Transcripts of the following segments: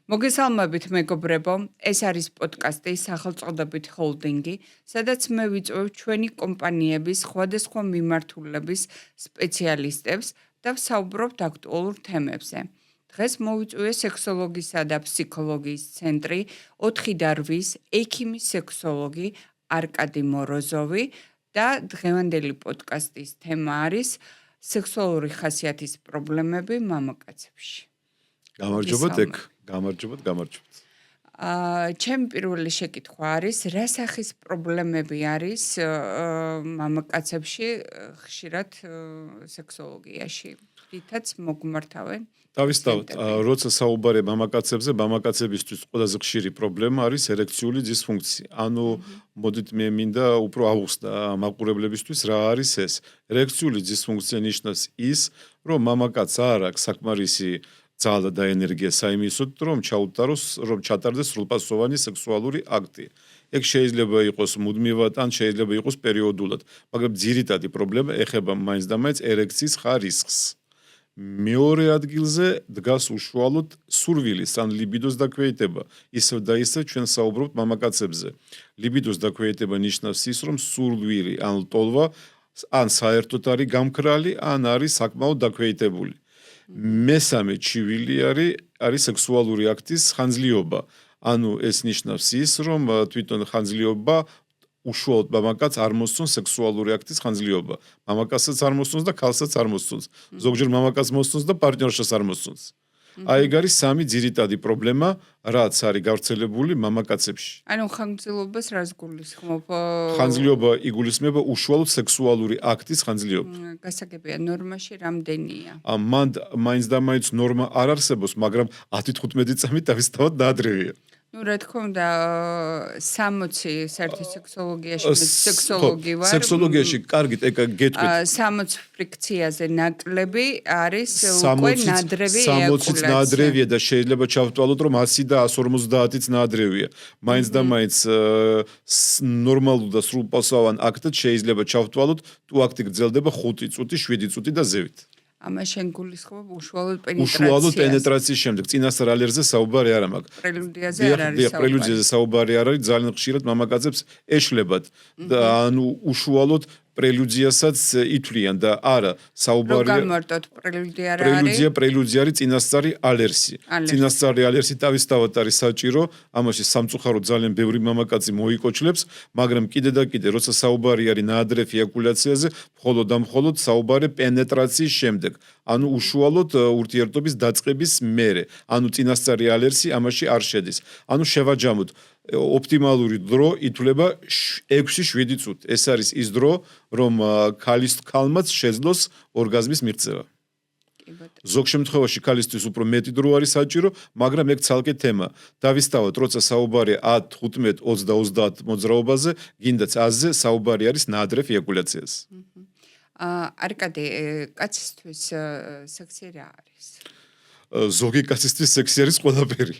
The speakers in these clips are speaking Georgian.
მოგესალმებით მეგობრებო, ეს არის პოდკასტი სახელწოდებით ჰოლდინგი, სადაც მე ვიწვევ ჩვენი კომპანიების სხვადასხვა მიმართულების სპეციალისტებს და ვსაუბრობთ აქტუალურ თემებზე. დღეს მოვიწვიე სექსოლოგისა და ფსიქოლოგიის ცენტრი 4-8 ექიმი სექსოლოგი არკადი მოროზოვი და დღევანდელი პოდკასტის თემა არის სექსუალური ხასიათის პრობლემები მამაკაცებში. გამარჯობოთ. ჩემი პირველი შეკითხვა არის, რა სახის პრობლემები არის მამაკაცებში ხშირად სექსოლოგიაში? რითაც მოგმართავენ? დავისწავთ, როცა საუბარია მამაკაცებზე, მამაკაცებისთვის ყველაზე ხშირი პრობლემა არის ერექციული დისფუნქცია. ანუ მოდით მე მინდა უფრო აუხსნა მაყურებლებისთვის რა არის ეს. ერექციული დისფუნქცია ნიშნავს ის, რომ მამაკაცს არ აქვს საკმარისი ძალა და ენერგია საიმისოდ, რომ ჩატარდეს სრულპასოვანი სექსუალური აქტი. ეგ შეიძლება იყოს მუდმივად, ან შეიძლება იყოს პერიოდულად, მაგრამ ძირითადი პრობლემა ეხება მაინც და მაინც ერექციის ხარისხს. მეორე ადგილზე დგას უშუალოდ სურვილის ან ლიბიდოს დაქვეითება. ისევ და ისევ ჩვენ საუბრობთ მამაკაცებზე. ლიბიდოს დაქვეითება ნიშნავს ის, რომ სურვილი ან ლტოლვა ან საერთოდ არის გამქრალი, ან არის საკმაოდ დაქვეითებული. მესამე ჩივილი არის სექსუალური აქტის ხანძლიობა. ანუ ეს ნიშნავს ის, რომ თვითონ ხანძლიობა უშუალოდ მამაკაცს არ მოსწონს სექსუალური აქტის ხანძლიობა. მამაკაცსაც არ მოსწონს და ქალსაც არ მოსწონს. ზოგჯერ მამაკაცს მოსწონს და პარტნიორშიც არ მოსწონს. აი ეგ არის სამი ძირითადი პრობლემა, რაც არის გავრცელებული მამაკაცებში. ანუ ხანძრილობას რას გულისხმობ? ხანძლიობა იგულისხმება უშუალოდ სექსუალური აქტის ხანძლიობა. გასაგებია, ნორმაში რამდენია? მან მაინც და მაინც ნორმა არ არსებობს, მაგრამ 10-15 წამით დავისთავად დაადრევია. Ну, რა თქმა უნდა, 60 საერთო სექსოლოგიაში სექსოლოგი ვარ. სექსოლოგიაში კარგით, გეტყვით. 60 ფრიქციაზე ნაკლები არის უკვე ნადრევი ეაკულაცია. 60-იც ნადრევია და შეიძლება ჩავთვალოთ, რომ 100 და 150-იც ნადრევია. მაინც და მაინც ნორმალურ და სრულპასოვან აქტად შეიძლება ჩავთვალოთ, თუ აქტი გრძელდება 5 წუთი, 7 წუთი და ზევით. ამას შენ გულისხმობ უშუალოდ პენეტრაციის შემდეგ წინასწარ ალერგზე საუბარი არ მაქვს. პრელუდიაზე არ არის საუბარი. პრელუდიაზე საუბარი არ არის, ძალიან ხშირად მამაკაცებს ეშლებათ. ანუ უშუალოდ პრელუდიასაც ითვლიან და არა საუბარია. რომ გამარტოთ პრელუდია რა არის? პრელუდია არის წინასწარი ალერსი. წინასწარი ალერსი თავისთავად არის საჭირო, ამაში სამწუხაროდ ძალიან ბევრი მამაკაცი მოიკოჩლებს, მაგრამ კიდე და კიდე როცა საუბარი არის ნაადრევ ეაკულაციაზე, მხოლოდ და მხოლოდ საუბარი პენეტრაციის შემდეგ. ანუ უშუალოდ ურთიერთობის დაწყების მერე. ანუ წინასწარი ალერსი ამაში არ შედის. ანუ შევაჯამოთ ოპტიმალური დრო ითვლება 6-7 წუთი. ეს არის ის დრო, რომ ქალმაც შეძლოს ორგაზმის მიღწევა. ზოგ შემთხვევაში ქალისთვის უფრო მეტი დრო არის საჭირო, მაგრამ ეგ ცალკე თემა. დავისთავოთ, როცა საუბარია 10, 15, 20 და 30 მოძრაობაზე, გინდაც 100-ზე საუბარი არის ნაადრევ ეაკულაციაზე. არკადე, კაცისთვის სექსი რა არის? ზოგი კაცისთვის სექსი არის ყველაფერი.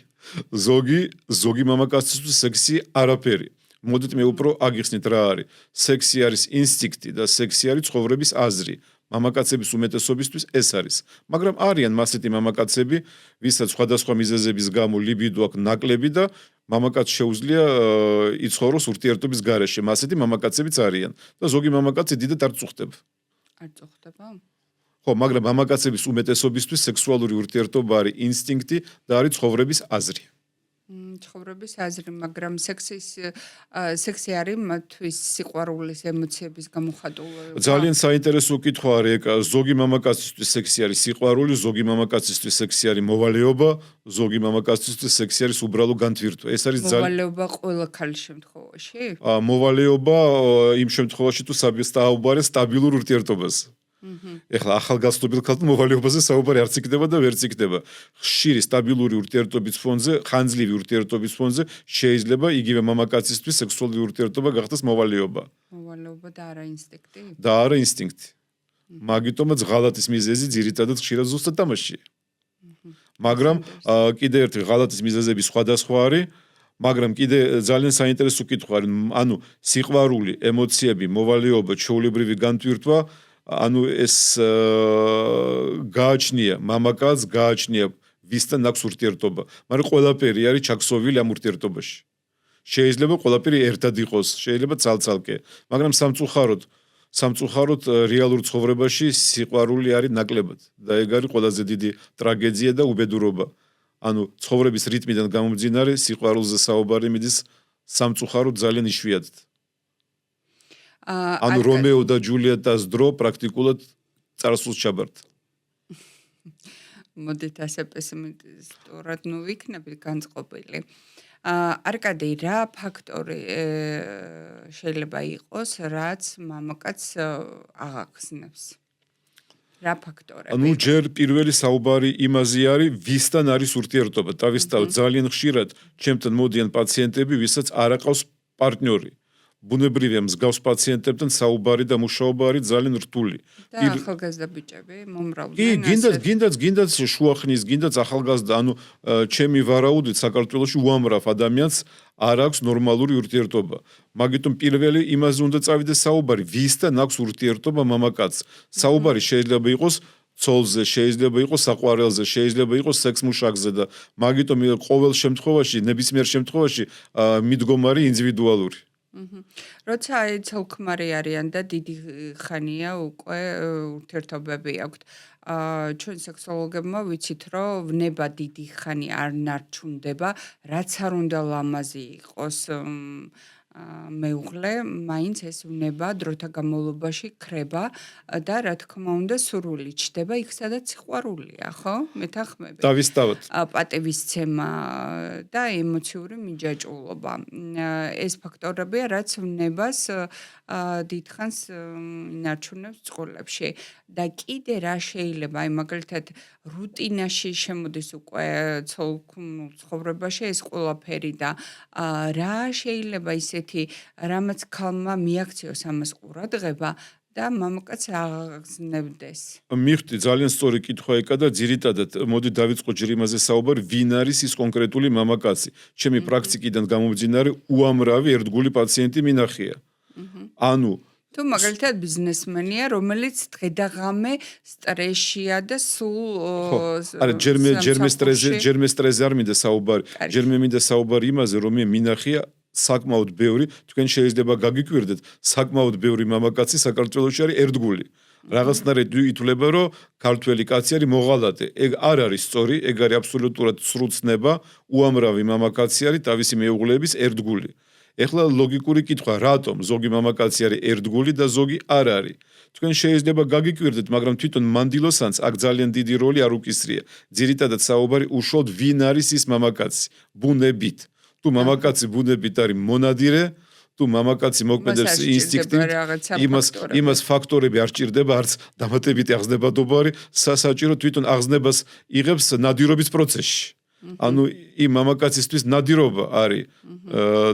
ზოგი მამაკაცისთვის სექსი არაფერი. მოდით მე უფრო აგიხსნით რა არის. სექსი არის ინსტინქტი და სექსი არის ცხოვრების აზრი. მამაკაცების უმეტესობისთვის ეს არის. მაგრამ არიან მასეთი მამაკაცები, ვისაც სხვადასხვა მიზეზების გამო ლიბიდო აქვს ნაკლები და მამაკაცს შეუძლია იცხოვროს ურთიერთობის გარეშე. მასეთი მამაკაცებიც არიან და ზოგი მამაკაცი დიდად არ წუხდება. არ წუხდება? ხო, მაგრამ მამაკაცების უმეტესობისთვის სექსუალური ურთიერთობა არის ინსტინქტი და არის ცხოვრების აზრი. ცხოვრების აზრი, მაგრამ სექსი არის მათთვის სიყვარულის ემოციების გამოხატულება. ძალიან საინტერესო კითხვა არის, ზოგი მამაკაცისთვის სექსი არის სიყვარული, ზოგი მამაკაცისთვის სექსი არის მოვალეობა, ზოგი მამაკაცისთვის სექსი არის უბრალო განთვირთვა. ეს არის მოვალეობა ყველა ქალის შემთხვევაში? მოვალეობა იმ შემთხვევაში თუ საუბარია სტაბილურ ურთიერთობაზე. ეხლა ახალგაზრდობილ ქალთან მოვალეობაზე საუბარი არც იქნება და ვერც იქნება. ხშირი სტაბილური ურთიერთობის ფონზე, ხანძლივი ურთიერთობის ფონზე შეიძლება იგივე მამაკაცისთვის სექსუალური ურთიერთობა გახდეს მოვალეობა. მოვალეობა და არა ინსტინქტი? და არა ინსტინქტი. მაგიტომაც ღალატის მიზეზი ძირითადად ხშირად ზუსტად თამაშია. მაგრამ კიდე ერთი ღალატის მიზეზები სხვადასხვა არის. მაგრამ კიდე ძალიან საინტერესო კითხვა არის, ანუ სიყვარული, ემოციები, მოვალეობა, ჩვეულებრივი განთვირთვა ანუ ეს გააჩნია მამაკაცს, გააჩნია ვისთან აქვს ურთიერთობა, მაგრამ ყველაფერი არის ჩაქსოვილი ამ ურთიერთობაში. შეიძლება ყველაფერი ერთად იყოს, შეიძლება ცალ-ცალკე, მაგრამ სამწუხაროდ რეალურ ცხოვრებაში სიყვარული არის ნაკლებად და ეგ არის ყველაზე დიდი ტრაგედია და უბედურობა. ანუ ცხოვრების რიტმიდან გამომძინარე სიყვარულზე საუბარი მიდის სამწუხაროდ ძალიან იშვიათად. ანუ რომეო და ჯულიეტას დრო პრაქტიკულად წარსულს ჩაბარდა. მოდით ასე პესიმისტურად ვიქნებით განწყობილი. არკადი, რა ფაქტორი შეიძლება იყოს, რაც მამაკაცს აღახსნებს? რა ფაქტორები? ანუ ჯერ პირველი საუბარი იმაზე არის, ვისთან არის ურთიერთობა. თავისთავად ძალიან ხშირად ჩემთან მოდიან პაციენტები, ვისაც არ აყავს პარტნიორი. ბუნებრივია მსგავს პაციენტებთან საუბარი და მუშაობა არის ძალიან რთული. და ახალგაზრდა ბიჭები მომრავლდნენ. კი, გინდაც შუახნის, გინდაც ახალგაზრდა, ანუ ჩემი ვარაუდით საქართველოში უამრავ ადამიანს არ აქვს ნორმალური ურთიერთობა. მაგიტომ პირველი იმაზე უნდა წავიდეს საუბარი, ვისთან აქვს ურთიერთობა მამაკაცს. საუბარი შეიძლება იყოს ცოლზე, შეიძლება იყოს საყვარელზე, შეიძლება იყოს სექსმუშაკზე და მაგიტომ ყოველ შემთხვევაში, ნებისმიერ შემთხვევაში მიდგომარი ინდივიდუალური. როცა ცოლ-ქმარი არიან და დიდი ხანია უკვე ურთიერთობები აქვთ. ჩვენ სექსოლოგებმა ვიცით, რომ ვნება დიდი ხანი არ ნარჩუნდება, რაც არ უნდა ლამაზი იყოს მეუღლე, მაინც ეს ვნება დროთა განმავლობაში ქრება და რა თქმა უნდა სურვილი ჩდება იქ, სადაც სიყვარულია, ხო? მეთანხმები. დავისთავად. პატივისცემა და ემოციური მიჯაჭვულობა. ეს ფაქტორებია, რაც ვნებას დიდხანს ინარჩუნებს წყვილებში. და კიდე რა შეიძლება, აი მაგალითად რუტინაში შემოდის უკვე ცოლ-ქმრულ ცხოვრებაში ეს ყველაფერი და რა შეიძლება ისეთი, რამაც ქალმა მიაქციოს ამას ყურადღება და მამაკაც აღგზნებდეს. მიხდი ძალიან სწორი კითხვა ეკა და ძირითადად მოდი დავიწყო ჯერ იმაზე საუბარი, ვინ არის ის კონკრეტული მამაკაცი. ჩემი პრაქტიკიდან გამომძინარე უამრავი ერთგული პაციენტი მინახია. ანუ თუ მაგალითად ბიზნესმენია, რომელიც დღე-და-ღამე სტრესშია და სულ არა, ჯერ მე სტრესზე არ მინდა საუბარი. ჯერ მე მინდა საუბარი იმაზე, რომ მე მინახია საკმაოდ ბევრი, თქვენ შეიძლება გაგიკვირდეთ, საკმაოდ ბევრი მამაკაცი საქართველოში არის ერთგული. რაღაცნაირად ითვლება, რომ ქართველი კაცი არის მოღალატე. ეგ არ არის სწორი, ეგ არის აბსოლუტურად სრულ ცნება, უამრავი მამაკაცი არის თავისი მეუღლეების ერთგული. ეხლა ლოგიკური კითხვა, რატომ ზოგი მამაკაცი არის ერთგული და ზოგი არ არის? თქვენ შეიძლება გაგიკვირდეთ, მაგრამ თვითონ მანდილოსანს აქ ძალიან დიდი როლი არ უკისრია. ძირითადად საუბარი უშუალოდ ვინ არის ის მამაკაცი, ბუნებით. თუ მამაკაცი ბუნებით არის მონადირე, თუ მამაკაცი მოქმედებს ინსტინქტით, იმას ფაქტორები არ სჭირდება, არც დამატებითი აღზნებადობა არის, სასაჭირო თვითონ აღზნებას იღებს ნადირობის პროცესში. ანუ იმ მამაკაცისთვის ნადირობა არის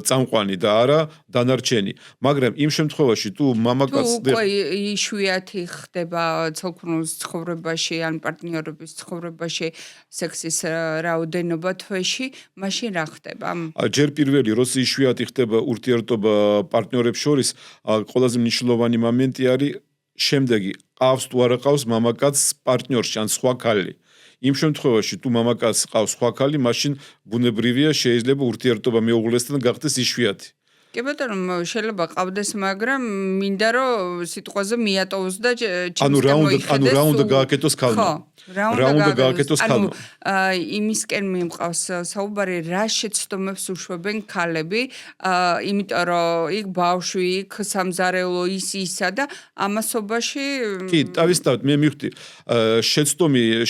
წამყვანი და არა დანარჩენი. მაგრამ იმ შემთხვევაში თუ მამაკაცს უკვე იშვიათი ხდება ცოლ-ქმრულ ცხოვრებაში ან პარტნიორების ცხოვრებაში სექსის რაოდენობა თვეში, მაშინ რა ხდება? ჯერ პირველი როცა იშვიათი ხდება ურთიერთობა პარტნიორებს შორის, ყველაზე მნიშვნელოვანი მომენტი არის შემდეგი, ყავს თუ არა ყავს მამაკაცს პარტნიორში ან სხვა ქალი. იმ შემთხვევაში თუ მამაკაცს ყავს სხვა ქალი, მაშინ ბუნებრივია შეიძლება ურთიერთობა მეუღლესთან გახდეს იშვიათი. კი ბატონო, შეიძლება ყავდეს, მაგრამ მინდა რომ სიტყვაზე მიატოვოს და ანუ რა უნდა გააკეთოს ქალმა? რა უნდა გააკეთოს ქალმა? იმისკენ მიმყავს საუბარი, რა შეცდომებს უშვებენ ქალები, იმიტომ რომ იქ ბავშვი, იქ სამზარეულო ისა და ამასობაში კი, თავისთავად მე მივხვდი,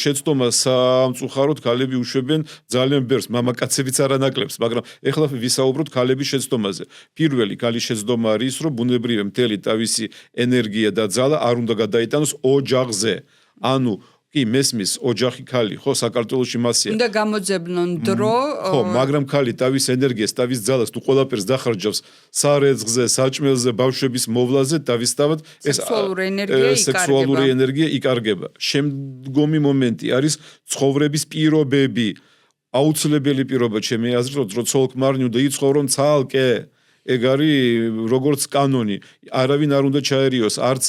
შეცდომა სამწუხაროდ ქალები უშვებენ ძალიან ბევრს, მამაკაცებიც არანაკლებს, მაგრამ ეხლა ვისაუბროთ ქალების შეცდომაზე. პირველი ქალის შეცდომა არის, რომ ბუნებრივია მთელი თავისი ენერგია და ძალა არ უნდა გადაიტანოს ოჯახზე. ანუ კი მესმის ოჯახი ქალი, ხო, საქართველოში მასია. უნდა გამოძებნონ დრო. ხო, მაგრამ ქალი თავის ენერგიას, თავის ძალას თუ ყველაფერს დახარჯავს სარეცხზე, საჭმელზე, ბავშვების მოვლაზე, თავისთავად ეს სექსუალური ენერგია იკარგება. შემდგომი მომენტი არის ცხოვრების პირობები. აუცილებელი პირობა ჩემი აზრით, რომ ცოლ-ქმარნი უნდა იცხოვრონ ცალკე. ეგ არის როგორც კანონი. არავინ არ უნდა ჩაერიოს არც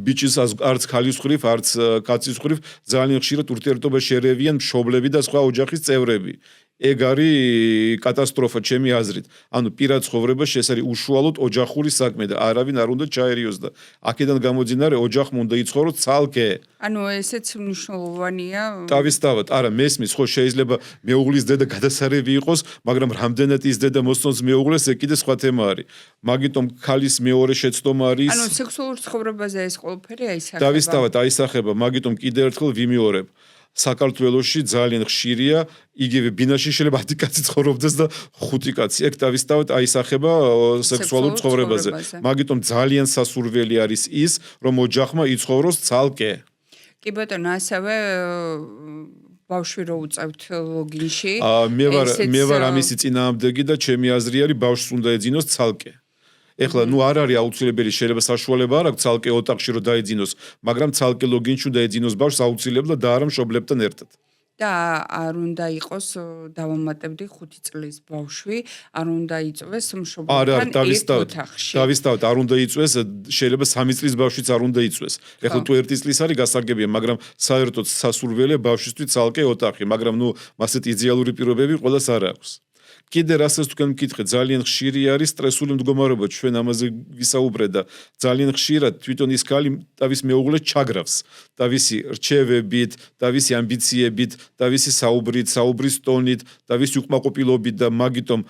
ბიჭის არც ქალის ხრივ, არც კაცის ხრივ, ძალიან ხშირად ურთიერთობაში ერევიან მშობლები და სხვა ოჯახის წევრები. ეგ არის კატასტროფა ჩემი აზრით. ანუ პირად ცხოვრებაში ეს არის უშუალოდ ოჯახური საქმე და არავინ არ უნდა ჩაერიოს და აქედან გამოძინარე ოჯახმა უნდა იცხოვროს ცალკე. ანუ ესეც მნიშვნელოვანია. თავისთავად, არა, მესმის, ხო შეიძლება მეუღლის დედა გადასარევი იყოს, მაგრამ რამდენად ის დედა მოსწონს მეუღლეს, ეგ კიდე სხვა თემა არის. მაგიტომ ქალის მეორე შეცდომა არის. ანუ სექსუალურ ცხოვრებაზე ეს ყველაფერი აისახება. თავისთავად აისახება, მაგიტომ კიდე ერთხელ ვიმეორებ. საქართველოში ძალიან ხშირია, იგივე ბინაში შეიძლება 10 კაცი ცხოვრობდეს და 5 კაცი. ეგ თავისთავად აისახება სექსუალურ ცხოვრებაზე. მაგიტომ ძალიან სასურველი არის ის, რომ ოჯახმა იცხოვროს ცალკე. კი ბატონო, ასევე ბავშვი რო უწევთ ლოგინში. მე ვარ ამისი წინააღმდეგი და ჩემი აზრი არის ბავშვს უნდა ეძინოს ცალკე. ეხლა არ არის აუცილებელი, შეიძლება საშუალება არ აქვს ცალკე ოთახში რომ დაეძინოს, მაგრამ ცალკე ლოგინში უნდა ეძინოს ბავშვს აუცილებლად და არა მშობლებთან ერთად. და არ უნდა იყოს დავამატებდი 5 წლის ბავშვი, არ უნდა იწვეს მშობლებთან ერთ ოთახში. თავისთავად არ უნდა იწვეს, შეიძლება 3 წლის ბავშვიც არ უნდა იწვეს. ეხლა თუ 1 წლის არის გასაგებია, მაგრამ საერთოდ სასურველია ბავშვისთვის ცალკე ოთახი, მაგრამ მასეთ იდეალური პირობები ყველას არ აქვს. კიდე რასაც თქვენ მკითხეთ, ძალიან ხშირი არის სტრესული მდგომარეობა, ჩვენ ამაზე ვისაუბრეთ და ძალიან ხშირად თვითონ ის ქალი თავის მეუღლეს ჩაგრავს, თავისი რჩევებით, თავისი ამბიციებით, თავისი საუბრის ტონით, თავისი უკმაყოფილობით და მაგიტომ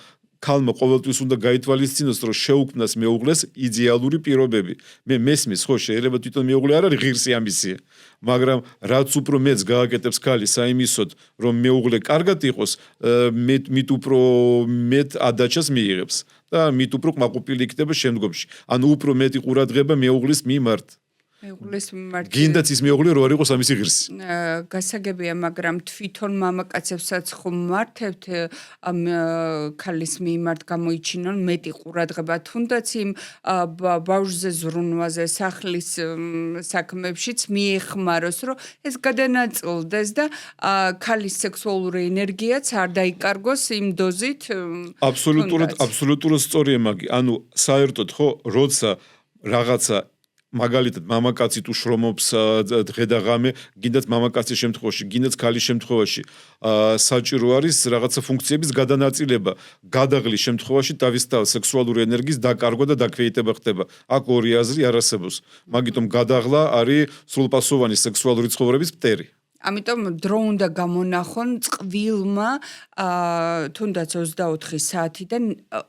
ქალმა ყოველთვის უნდა გაითვალისწინოს, რომ შეუქმნას მეუღლეს იდეალური პირობები. მე მესმის, ხო, შეიძლება თვითონ მეუღლე არ არის ღირსი ამბიცია, მაგრამ რაც უფრო მეც გააკეთებს ქალი საიმისოდ, რომ მეუღლე კარგად იყოს, მით უფრო მეტ ადაჩას მიიღებს და მით უფრო კმაყოფილი იქნება შემდგომში. ანუ უფრო მეტი ყურადღება მეუღლის მიმართ. მეუღლის მიმართ. გინდაც ის მეუღლე რო არ იყოს ამისი ღირსი. გასაგებია, მაგრამ თვითონ მამაკაცებსაც ხომ მართებთ ამ ქალის მიმართ გამოიჩინონ მეტი ყურადღება, თუნდაც იმ ბავშვზე ზრუნვაზე, სახლის საქმეებშიც მიეხმაროს, რომ ეს გადანაწილდეს და ქალის სექსუალური ენერგიაც არ დაიკარგოს იმ დოზით. აბსოლუტურად სწორია მაგი. ანუ საერთოდ ხო, როცა რაღაცა მაგალითად მამაკაცი თუ შრომობს დღე და ღამე, გინდათ მამაკაცის შემთხვევაში, გინდათ ქალის შემთხვევაში, საჭირო არის რაღაცა ფუნქციების გადანაწილება. გადაღლის შემთხვევაში თავისთავად სექსუალური ენერგიის დაკარგვა და დაქვეითება ხდება. აქ ორი აზრი არ არსებობს. მაგიტომ გადაღლა არის სრულპასოვანი სექსუალური ცხოვრების მტერი. ამიტომ დრო უნდა გამონახონ წყვილმა თუნდაც 24 საათიდან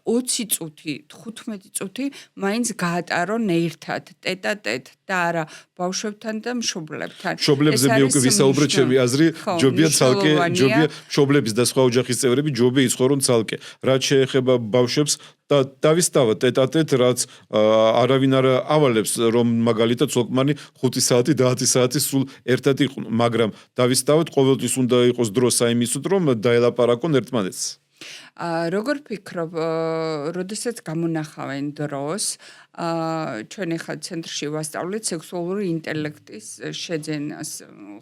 20 წუთი, 15 წუთი მაინც გაატარონ ერთად, ტეტ-ა-ტეტ და არა ბავშვებთან და მშობლებთან. მშობლებზე მე უკვე ვისაუბრეთ, ჩემი აზრი, ჯობია ცალკე, ჯობია მშობლების და სხვა ოჯახის წევრები ჯობია იცხოვრონ ცალკე. რაც შეეხება ბავშვებს და თავისთავად ტეტ-ა-ტეტ, რაც არავინ არ ავალებს, რომ მაგალითად ცოლკმანი 5 საათი და 10 საათი სულ ერთად იყვნენ, მაგრამ თავისთავად ყოველთვის უნდა იყოს დრო საიმისოდ, რომ დაელაპარაკონ ერთმანეთს. როგორ ფიქრობ, როდესაც გამონახავენ დროს, ჩვენ ახლა ცენტრში ვასწავლეთ სექსუალური ინტელექტის შეძენას,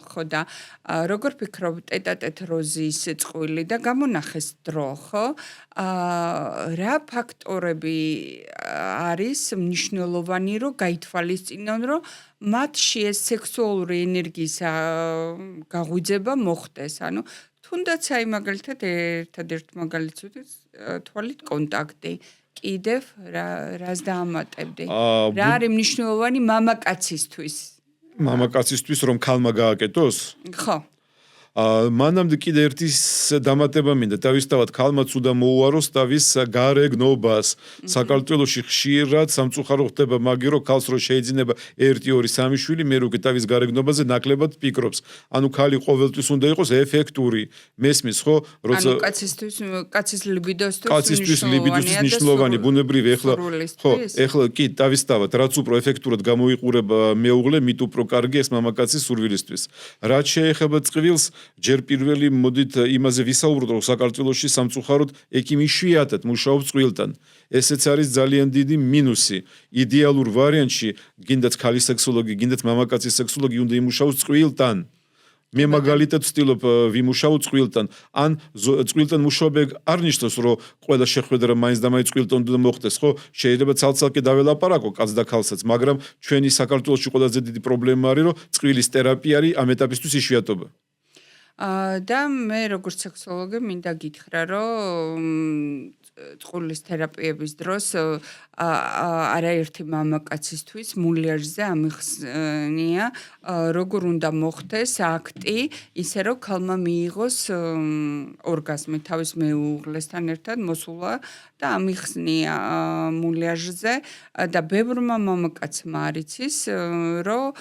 ხო და როგორ ფიქრობ, ტეტ-ა-ტეტ როზის წყვილი და გამონახეს დრო, ხო? რა ფაქტორები არის მნიშვნელოვანი, რომ გაითვალისწინონ, რომ მათში ეს სექსუალური ენერგიის გაღვიძება მოხდეს, ანუ თუნდაც აი მაგალითად ერთადერთ მაგალითად თვალით კონტაქტი კიდევ რას დაამატებდი? რა არის მნიშვნელოვანი მამაკაცისთვის? მამაკაცისთვის რომ ქალმა გააკეთოს? ხო. მანამდე კიდე ერთი დამატება მინდა, თავისთავად ქალმაც უნდა მოუაროს თავის გარეგნობას. საქართველოში ხშირად სამწუხარო ხდება მაგი, რომ ქალს რო შეეძინება 1, 2, 3 შვილი, მე რო თავის გარეგნობაზე ნაკლებად ფიქრობს. ანუ ქალი ყოველთვის უნდა იყოს ეფექტური. მესმის, ხო? როცა ანუ კაცის ლიბიდოსთვის მნიშვნელოვანი, ბუნებრივი ეხლა კი თავისთავად, რაც უფრო ეფექტურად გამოიყურება მეუღლე, მით უფრო კარგი ეს მამაკაცის სურვილისთვის. რაც შეეხება წყვილს, ჯერ პირველი მოდით იმაზე ვისაუბროთ, რომ საქართველოში სამწუხაროდ ექიმი იშვიათად მუშაობს წყვილთან. ესეც არის ძალიან დიდი მინუსი. იდეალურ ვარიანტში, გინდათ ქალის სექსოლოგი, გინდათ მამაკაცის სექსოლოგი უნდა იმუშაოს წყვილთან. მე მაგალითად ვცდილობ ვიმუშაო წყვილთან ან წყვილთან მუშაობა არ ნიშნავს რომ ყველა შეხვედრა მაინც და მაინც წყვილთან უნდა მოხდეს ხო შეიძლება ცალ-ცალკე დაველაპარაკო კაც და ქალსაც მაგრამ ჩვენი საქართველოში ყველაზე დიდი პრობლემა არის რომ წყვილის თერაპია არის ამ ეტაპისთვის იშვიათობა და მე როგორც სექსოლოგი მინდა გითხრა რომ წყვილის თერაპიების დროს არაერთი მამაკაცისთვის მულიაჟზე ამიხსნია როგორ უნდა მოხდეს აქტი ისე რომ ქალმა მიიღოს ორგაზმი თავის მეუღლესთან ერთად მოსულა და ამიხსნია მულიაჟზე და ბევრმა მამაკაცმა არიცის რომ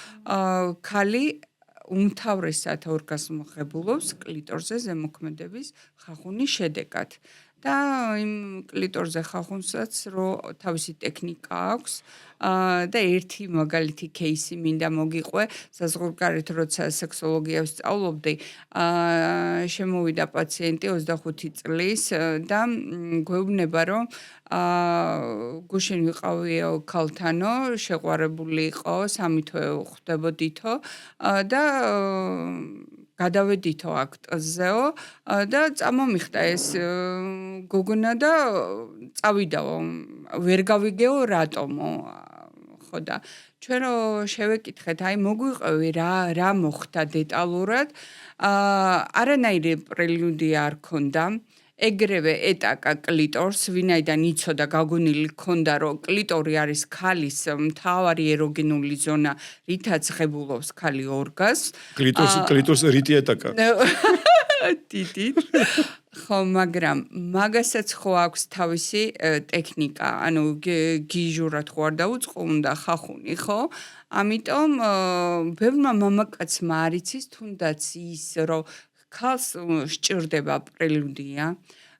ქალი უმთავრესად ორგაზმოხებულობს კლიტორზე ზემოქმედების ხახუნის შედეგად და იმ კლიტორზე ხახუნსაც რომ თავისი ტექნიკა აქვს და ერთი მაგალითი кейსი მინდა მოგიყვე საზღვარგარეთ როცა სექსოლოგიას სწავლობდი შემოვიდა პაციენტი 25 წლის და გვეუბნება რომ გუშინ ვიყავიო ქალთანო შეყვარებული იყო სამი თვე ხვდებოდითო და გადავედითო აქტზეო და წამომიხდა ეს გოგონა და წავიდაო ვერ გავიგეო რატომო ხო და ჩვენ რო შევეკითხეთ აი მოგვიყევი რა მოხდა დეტალურად არანაირი პრელუდია არ ქონდა ეგრევე ეტაკა კლიტორს ვინაიდან იცოდა გაგონილი ქონდა რომ კლიტორი არის ქალის მთავარი ეროგენული ზონა რითაც ღებულობს ქალი ორგაზმს კლიტორს რითი ეტაკა დიდით ხო მაგრამ მაგასაც ხო აქვს თავისი ტექნიკა ანუ გიჟურად ხო არ დაუწყო უნდა ხახუნი ხო ამიტომ ბევრმა მამაკაცმა არიცის თუნდაც ის რომ ქალს სჭირდება პრელუდია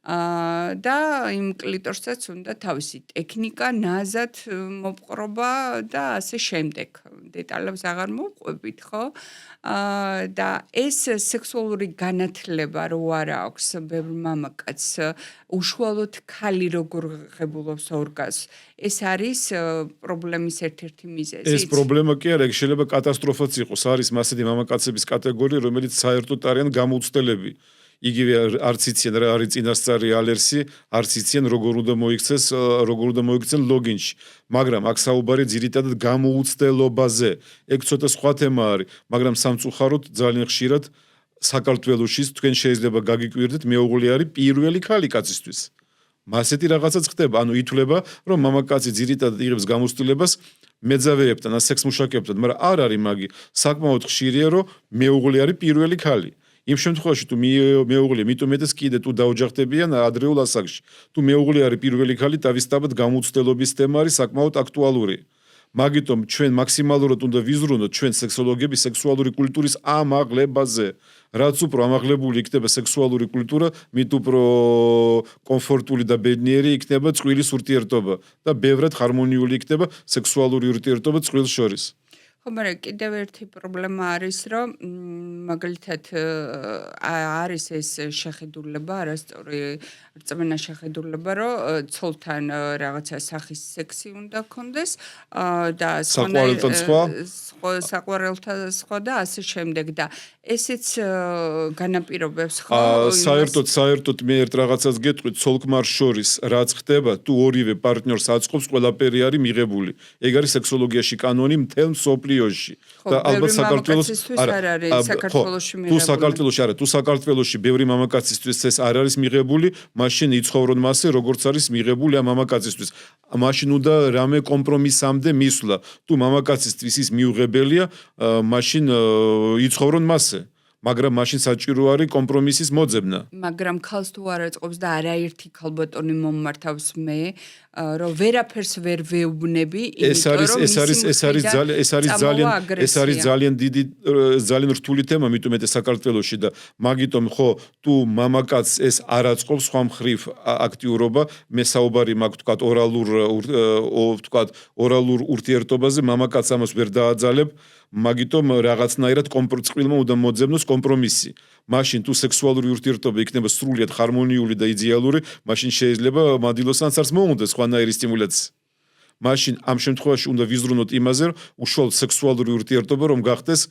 და იმ კლიტორსაც უნდა თავისი ტექნიკა ნაზად მოპყრობა და ასე შემდეგ დეტალებს აღარ მოვყვებით ხო და ეს სექსუალური განათლება რო არ აქვს ბევრ მამაკაცს უშუალოდ ქალი როგორ ღებულობს ორგაზმს ეს არის პრობლემის ერთ-ერთი მიზეზი ეს პრობლემა კი არა შეიძლება კატასტროფაც იყოს არის მასეთი მამაკაცების კატეგორია რომელიც საერთოდ არიან გამოუცდელები იგივე არც იციან რა არის წინასწარი ალერსი არც იციან როგორ უნდა მოიქცენ ლოგინში მაგრამ აქ საუბარი ძირითადად გამოუცდელობაზე ეგ ცოტა სხვა თემა არის მაგრამ სამწუხაროდ ძალიან ხშირად საქართველოში თქვენ შეიძლება გაგიკვირდეთ მეუღლე არის პირველი ქალი კაცისთვის მასეთი რაღაცაც ხდება ანუ ითვლება რომ მამაკაცი ძირითადად იღებს გამოცდილებას მეძავეებთან ან სექს მუშაკებთან მაგრამ არ არის მაგი საკმაოდ ხშირია რომ მეუღლე არის პირველი ქალი იმ შემთხვევაში თუ მეუღლე მithumetes კიდე თუ დაოჯახდებიან ადრეულ ასაკში თუ მეუღლე არის პირველი ქალი თავისთავად გამოცდილების თემა არის საკმაოდ აქტუალური მაგიტომ ჩვენ მაქსიმალურად უნდა ვიზრუნოთ ჩვენ სექსოლოგები სექსუალური კულტურის ამაღლებაზე რაც უფრო ამაღლებული იქნება სექსუალური კულტურა მით უფრო კომფორტული და ბედნიერი იქნება წყვილის ურთიერთობა და ბევრად ჰარმონიული იქნება სექსუალური ურთიერთობა წყვილს შორის ხო, მაგრამ კიდევ ერთი პრობლემა არის, რომ მაგალითად არის ეს შეხედულება, არასწორი რწმენა შეხედულება, რომ ცოლთან რაღაცა სახის სექსი უნდა გქონდეს და საყვარელთან სხვა და ასე შემდეგ და ესეც განაპირობებს ხო საერთოდ მე ერთ რაღაცას გეტყვით ცოლ-ქმარს შორის რაც ხდება თუ ორივე პარტნიორს აწყობს ყველაფერი არის მიღებული ეგ არის სექსოლოგიაში კანონი მთელ მსოფლიოში და ალბათ საქართველოში საქართველოში ბევრი მამაკაცისთვის ეს არ არის მიღებული მაშინ იცხოვრონ მასე როგორც არის მიღებული ამ მამაკაცისთვის მაშინ უნდა რამე კომპრომისამდე მისვლა თუ მამაკაცისთვის ის მიუღებელია მაშინ იცხოვრონ მასე მაგრამ მაშინ საჭირო არის კომპრომისის მოძებნა. მაგრამ ქალს თუ არ აწყობს და არაერთი ქალბატონი მომმართავს მე, რომ ვერაფერს ვერ ვეუბნები, ეს არის ძალიან დიდი ძალიან რთული თემა, მithume საქართველოში და მაგიტომ ხო თუ მამაკაცს ეს არ აწყობს სხვა მხრივ აქტიურობა, მე საუბარი მაქვს თქვა ორალურ ურთიერთობაზე, მამაკაც ამას ვერ დააძალებ მაგიტომ რაღაცნაირად წყვილმა უნდა მოძებნოს კომპრომისი. მაშინ თუ სექსუალური ურთიერთობა იქნება სრულიად ჰარმონიული და იდეალური, მაშინ შეიძლება მადილოსანაც არც მოუნდეს სხვანაირი სტიმულაცია. მაშინ ამ შემთხვევაში უნდა ვიზრუნოთ იმაზე, რომ უშუალოდ სექსუალური ურთიერთობა რომ გახდეს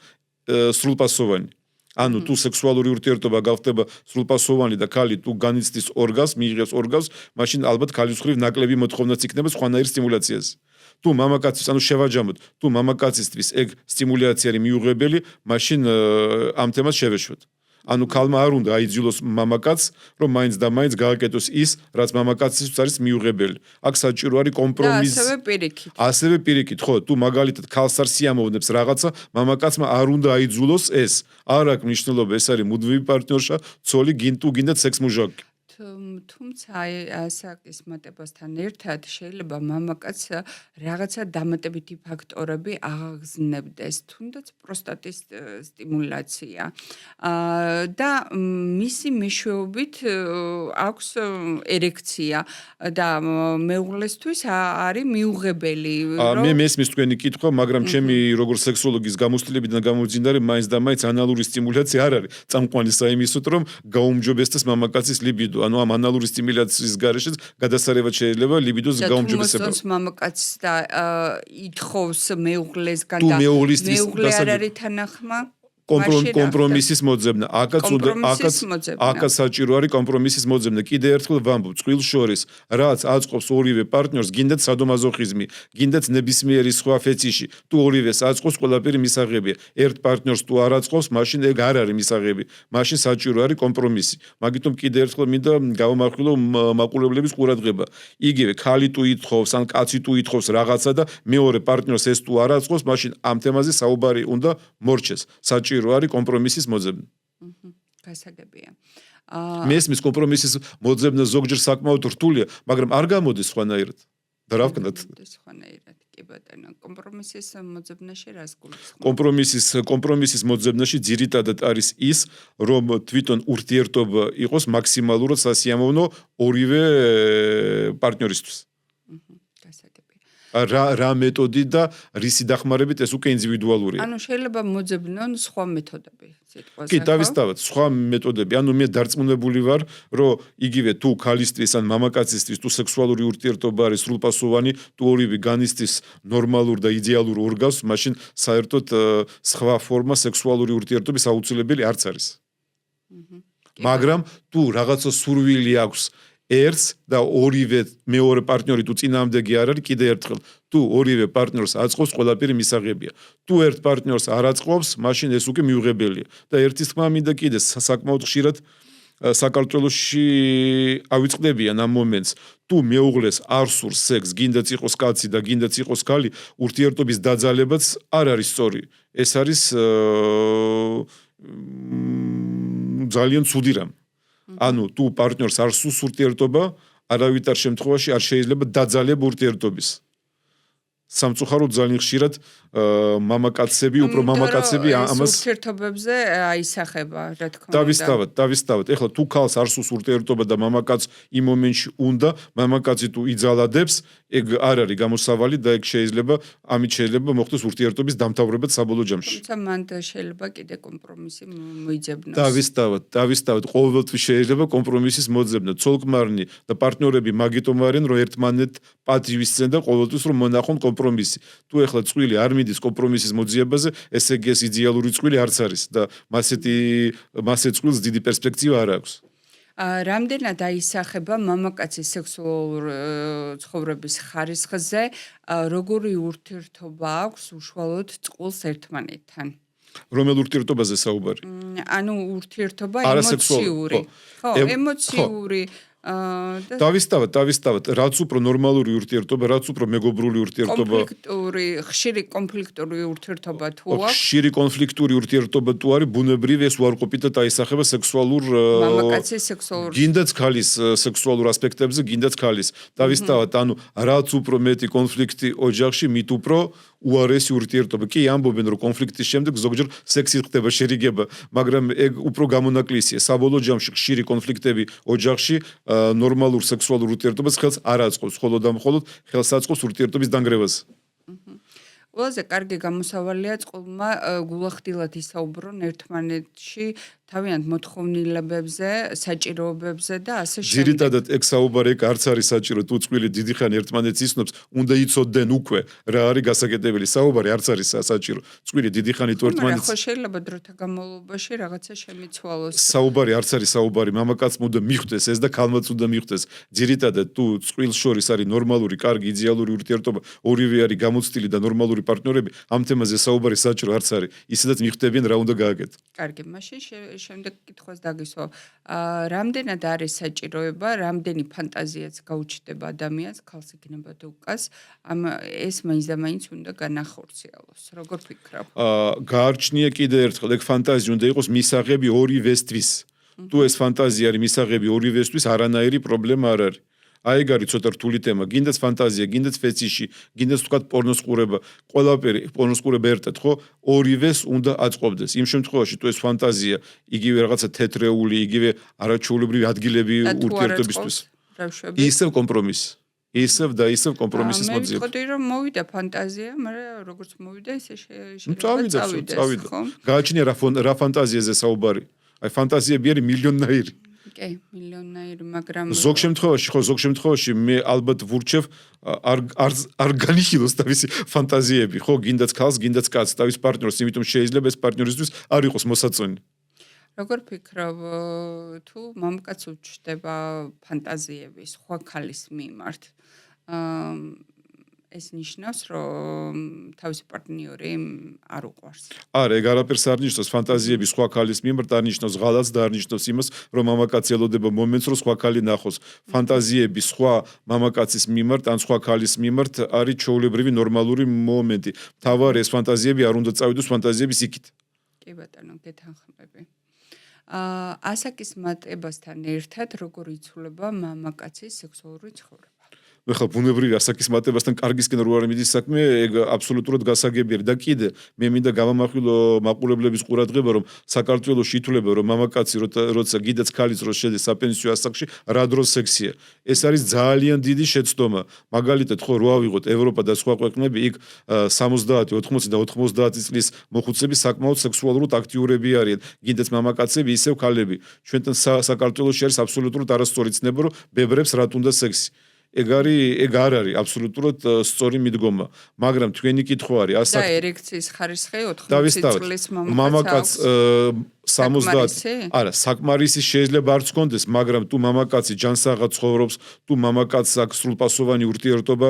სრულპასოვანი. ანუ თუ სექსუალური ურთიერთობა გავხდება სრულპასოვანი და ქალი თუ განიცდის ორგაზმს, მიიღებს ორგაზმს, მაშინ ალბათ ქალის მხრივ ნაკლები მოთხოვნაც იქნება სხვანაირ სტიმულაციაზე. თუ მამაკაცის, ანუ შევაჯამოთ, თუ მამაკაცისთვის ეგ სტიმულაცია არის მიუღებელი, მაშინ ამ თემას შევეშვათ. ანუ ქალმა არ უნდა აიძულოს მამაკაცს, რომ მაინც და მაინც გააკეთოს ის, რაც მამაკაცისთვის არის მიუღებელი. აქ საჭირო არის კომპრომისი. და ასევე პირიქით. ასევე პირიქით, ხო, თუ მაგალითად ქალს არ სიამოვნებს რაღაცა, მამაკაცმა არ უნდა აიძულოს ეს. არ აქვს მნიშვნელობა, ეს არის მუდმივი პარტნიორშა, ცოლი, თუ გინდათ სექსმუჟაკი. თუმცა ასაკის მატებასთან ერთად შეიძლება მამაკაცს რაღაცა დამატებითი ფაქტორები აღგზნებდეს, თუნდაც პროსტატის სტიმულაცია. და მისი მეშვეობით აქვს ერექცია და მეუღლესთვის არის მიუღებელი. მე მესმის თქვენი კითხვა, მაგრამ ჩემი როგორც სექსოლოგის გამოცდილებიდან გამომდინარე, მაინც და მაინც ანალური სტიმულაცია არ არის წამყვანი საიმისოდ, რომ გაუმჯობესდეს მამაკაცის ლიბიდო. ანუ ამ ანალური სტიმულაციის გარეშეც გადასარევად შეიძლება ლიბიდოს გაუმჯობესება. თუ მამაკაცს და ითხოვს მეუღლესგან თუ და მეუღლის მეუღლე არ არის თანახმა კომპრომისის მოძებნა. აქაც საჭირო არის კომპრომისის მოძებნა. კიდე ერთხელ ვამბობ, წყვილს შორის, რაც აწყობს ორივე პარტნიორს, გინდათ სადომაზოხიზმი, გინდათ ნებისმიერი სხვა ფეტიში, თუ ორივეს აწყობს, ყველაფერი მისაღებია. ერთ პარტნიორს თუ არ აწყობს, მაშინ ეგ არ არის მისაღები. მაშინ საჭირო არის კომპრომისი. მაგიტომ კიდე ერთხელ მინდა გავამახვილო მაყურებლების ყურადღება. იგივე ქალი თუ ითხოვს, ან კაცი თუ ითხოვს რაღაცა და მეორე პარტნიორს ეს თუ არ აწყობს, მაშინ ამ თემაზე საუბარი უნდა მორჩეს. საჭირო არის კომპრომისის მოძებნა. გასაგებია. მესმის კომპრომისის მოძებნა ზოგჯერ საკმაოდ რთულია, მაგრამ არ გამოდის სხვანაირად. და რა ვქნათ? სხვანაირად, კი ბატონო, კომპრომისის მოძებნაში რას გულისხმობ? კომპრომისის მოძებნაში ძირითადად არის ის, რომ თვითონ ურთიერთობა იყოს მაქსიმალურად სასიამოვნო ორივე პარტნიორისთვის. რა მეთოდი და რისი დახმარებით ეს უკვე ინდივიდუალურია. ანუ შეიძლება მოძებნონ სხვა მეთოდები, სიტყვაზე. კი, დავისწავოთ, სხვა მეთოდები. ანუ მე დარწმუნებული ვარ, რომ იგივე თუ ქალისთვის ან მამაკაცისთვის თუ სექსუალური ურთიერთობა არის სრულპასოვანი, თუ ორივე განიცდის ნორმალურ და იდეალურ ორგაზმს, მაშინ საერთოდ სხვა ფორმა სექსუალური ურთიერთობის აუცილებელი არც არის. მაგრამ თუ რაღაცა სურვილი აქვს ერთს და ორივე მეორე პარტნიორი თუ წინააღმდეგი არ არის, კიდე ერთხელ თუ ორივე პარტნიორს აწყობს, ყველაფერი მისაღებია. თუ ერთ პარტნიორს არ აწყობს, მაშინ ეს უკვე მიუღებელია. და ერთის თქმა მინდა კიდე საკმაოდ ხშირად საქართველოში ავიწყდებიან ამ მომენტს. თუ მეუღლეს არ სურს სექს, გინდაც იყოს კაცი და გინდაც იყოს ქალი, ურთიერთობის დაძალებაც არ არის სწორი. ეს არის ძალიან ცუდი რამ. ანუ თუ პარტნიორს არ სურს ურთიერთობა, არავითარ შემთხვევაში არ შეიძლება დაძალება ურთიერთობის. სამწუხაროდ ძალიან ხშირად მამაკაცები, უფრო მამაკაცები ამას ურთიერთობებზე აისახება, რა თქმა უნდა. დავისწავოთ. ეხლა თუ ქალს არ სურს ურთიერთობა და მამაკაც იმ მომენტში უნდა, მამაკაცი თუ იძალადებს, ეგ არ არის გამოსავალი და ეგ ამით შეიძლება მოხდეს ურთიერთობის დამთავრება საბოლოო ჯამში. თუმცა მან შეიძლება კიდე კომპრომისი მოიძებნოს. დავისწავოთ, ყოველთვის შეიძლება კომპრომისის მოძებნა. ცოლ-ქმარნი და პარტნიორები მაგიტომ არიან, რომ ერთმანეთ პატივისცენ და ყოველთვის რომ მონახონ კომპრომისი. თუ ეხლა წვილი არ მიდის კომპრომისის მოძიებაზე, ესე იგი ეს იდეალური წვილი არც არის და მასე წვილს დიდი პერსპექტივა არ აქვს. რამდენად აისახება მამაკაცის სექსუალურ ცხოვრების ხარისხზე, როგორი ურთიერთობა აქვს უშუალოდ წყვილს ერთმანეთთან? რომელ ურთიერთობაზე საუბარი? ანუ ურთიერთობა ემოციური. ხო, ემოციური. დავისწავოთ, რაც უფრო ნორმალური ურთიერთობა, რაც უფრო მეგობრული ურთიერთობა. ხშირი კონფლიქტური ურთიერთობა თუ აქვს? ხშირი კონფლიქტური ურთიერთობა თუ არის, ბუნებრივი ეს უარყოფითად აისახება სექსუალურ მამაკაცის სექსუალურ გინდაც ქალის სექსუალურ ასპექტებზე, გინდაც ქალის. დავისწავოთ, ანუ რაც უფრო მეტი კონფლიქტი ოჯახში, მით უფრო უარესი ურთიერთობა. კი ამბობენ, რომ კონფლიქტის შემდეგ ზოგჯერ სექსი ხდება, შერიგება, მაგრამ ეგ უფრო გამონაკლისია. საბოლოო ჯამში ხშირი კონფლიქტები ოჯახში ნორმალურ სექსუალურ ურთიერთობას ხელს არ აწყობს, მხოლოდ და მხოლოდ ხელს აწყობს ურთიერთობის დანგრევას. ყველაზე კარგი გამოსავალია წყვილმა გულახდილად ისაუბრონ ერთმანეთში თავიანთ მოთხოვნილებებზე, საჭიროებებზე და ასე შემდეგ. ძირითადად ეგ საუბარი არც არის საჭირო, თუ წყვილი დიდი ხანი ერთმანეთს იცნობს, უნდა იცოდნენ უკვე რა არის გასაკეთებელი. საუბარი არც არის საჭირო. წყვილი დიდი ხანი თუ ერთმანეთს ხო შეიძლება დროთა განმავლობაში რაღაცა შემიცვალოს. საუბარი არც არის საუბარი, მამაკაცს უნდა მიხვდეს ეს და ქალმაც უნდა მიხვდეს. ძირითადად თუ წყვილს შორის არის ნორმალური, კარგი, იდეალური ურთიერთობა, ორივე არის გამოცდილი და ნორმალური პარტნიორები, ამ თემაზე საუბარი საჭირო არც არის. ისედაც მიხვდებიან რა უნდა გააკეთო. კარგი, მაშინ შემდეგ კითხვას დაგისვა. რამდენად არის საჭიროება, რამდენი ფანტაზიაც გაუჩნდება ადამიანს, ქალს იქნება თუ უკას, ეს მაინც და მაინც უნდა განახორციელოს. როგორ ფიქრობ? გაარჩნია კიდე ერთხელ ეგ ფანტაზია უნდა იყოს მისაღები ორივესთვის. თუ ეს ფანტაზია არის მისაღები ორივესთვის, არანაირი პრობლემა არ არის. აი ეგ არის ცოტა რთული თემა. გინდაც ფანტაზია, გინდაც ფეტიში, გინდაც თქვათ პორნოს ყურება, ყველაფერი პორნოს ყურება ერთად, ხო? ორივეს უნდა აწყობდეს. იმ შემთხვევაში თუ ეს ფანტაზია იგივე რაღაცა თეთრეული, იგივე არაჩვეულებრივი ადგილები ურთიერთობისთვის. ისევ კომპრომისი. ისევ და ისევ კომპრომისის მოძიება. მე ვიტყოდი რომ მოვიდა ფანტაზია, მაგრამ როგორც მოვიდა, ისე შეიძლება წავიდა. გააჩნია რა ფანტაზიაზე საუბარი. აი ფანტაზიები არის მილიონნაირი. კი, მილიონნაირი, მაგრამ ზოგ შემთხვევაში მე ალბათ ვურჩევ არ განიხილოს თავისი ფანტაზიები, ხო, გინდაც ქალს, გინდაც კაცს, თავის პარტნიორს, იმიტომ შეიძლება ეს პარტნიორისთვის არ იყოს მოსაწონი. როგორ ფიქრობ, თუ მამაკაცს უჩნდება ფანტაზიები სხვა ქალის მიმართ, ეს ნიშნავს, რომ თავისი პარტნიორი არ უყვარს. არა, ეგ არაფერს არ ნიშნავს ფანტაზიები სხვა ქალის მიმართ, არ ნიშნავს ღალატს და არ ნიშნავს იმას, რომ მამაკაცი ელოდება მომენტს, რომ სხვა ქალი ნახოს. ფანტაზიები სხვა მამაკაცის მიმართ ან სხვა ქალის მიმართ არის ჩვეულებრივი ნორმალური მომენტი. თავარი ეს ფანტაზიები არ უნდა წავიდოს ფანტაზიების იქით. კი ბატონო, გეთანხმები. ასაკის მატებასთან ერთად როგორ იცვლება მამაკაცის სექსუალური ცხოვრება? ხა ბუნებრივი ასაკის მატებასთან კარგისკენ რო არ მიდის საქმე, ეგ აბსოლუტურად გასაგებია და კიდე მე მინდა გავამახვილო მაყურებლების ყურადღება, რომ საქართველოში ითვლება, რომ მამაკაცი როცა გიდაც ქალის რო შედის საპენსიო ასაკში, რა დროს სექსია. ეს არის ძალიან დიდი შეცდომა. მაგალითად, ხო, რო ავიღოთ ევროპა და სხვა ქვეყნები, იქ 70, 80 და 90 წლის მოხუცები საკმაოდ სექსუალურად აქტიურები არიან. გიდაც მამაკაცები, ისევ ქალები. ჩვენთან საქართველოში არის აბსოლუტურად არასწორი ცნება, რომ ბებრებს რა თუნდა სექსი. ეგ არ არის აბსოლუტურად სწორი მიდგომა, მაგრამ თქვენი კითხვა არის ასაკ და ერექციის ხარისხი 80 წლის მამაკაცს 70 არა, საკმარისი შეიძლება არც კონდეს, მაგრამ თუ მამაკაცი ჯანსაღად ცხოვრობს, თუ მამაკაცს აქვს სრულპასოვანი ურთიერთობა,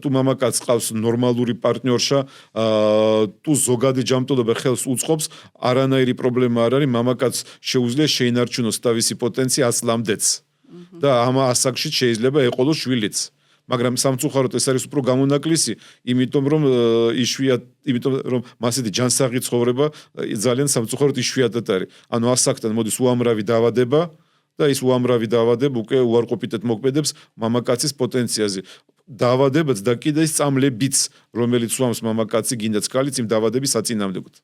თუ მამაკაცს ყავს ნორმალური პარტნიორშა, თუ ზოგადი ჯანმრთელობა ხელს უწყობს, არანაირი პრობლემა არ არის, მამაკაცს შეუძლია შეინარჩუნოს თავისი პოტენცია 100 ლამდეც. და ამ ასაკში შეიძლება ეყოლოს შვილიც. მაგრამ სამწუხაროდ ეს არის უფრო გამონაკლისი, იმიტომ რომ მასეთი ჯანსაღი ცხოვრება ძალიან სამწუხაროდ იშვიათად არის. ანუ ასაკთან მოდის უამრავი დაავადება და ის უამრავი დაავადება უკვე უარყოფითად მოქმედებს მამაკაცის პოტენციაზე. დაავადებაც და კიდე ის წამლებიც, რომელიც უამს მამაკაცი გინდაც ქალიც იმ დაავადების საწინააღმდეგოდ.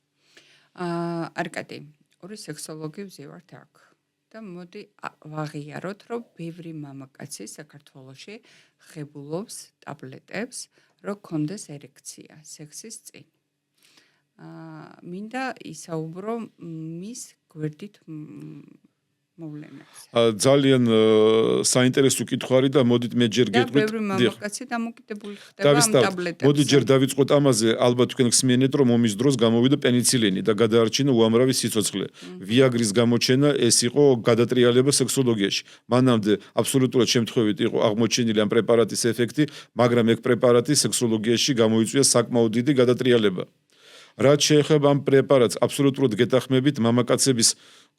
არკადი, ორი სექსოლოგი ვზივართ აქ. და მოდი ვაღიაროთ, რომ ბევრი მამაკაცი საქართველოში ხებულობს ტაბლეტებს, რომ კონდეს ერექცია სექსის წინ. მინდა ისაუბრო მის გვერდით მოვლენებს. ძალიან საინტერესო კითხვა არის და მოდით მე ჯერ გეტყვით. ბევრი მამაკაცი დამოკიდებული ხდება ამ ტაბლეტებზე. მოდი ჯერ დავიწყოთ ამაზე, ალბათ თქვენ გსმენთ, რომ ომის დროს გამოვიდა პენიცილინი და გადაარჩინა უამრავი სიცოცხლე. ვიაგრის გამოჩენა ეს იყო გადატრიალება სექსოლოგიაში. მანამდე აბსოლუტურად შემთხვევით იყო აღმოჩენილი ამ პრეპარატის ეფექტი, მაგრამ ეგ პრეპარატი სექსოლოგიაში გამოიწვია საკმაოდ დიდი გადატრიალება. რაც შეეხება ამ პრეპარატს, აბსოლუტურად გეთანხმებით, მამაკაცების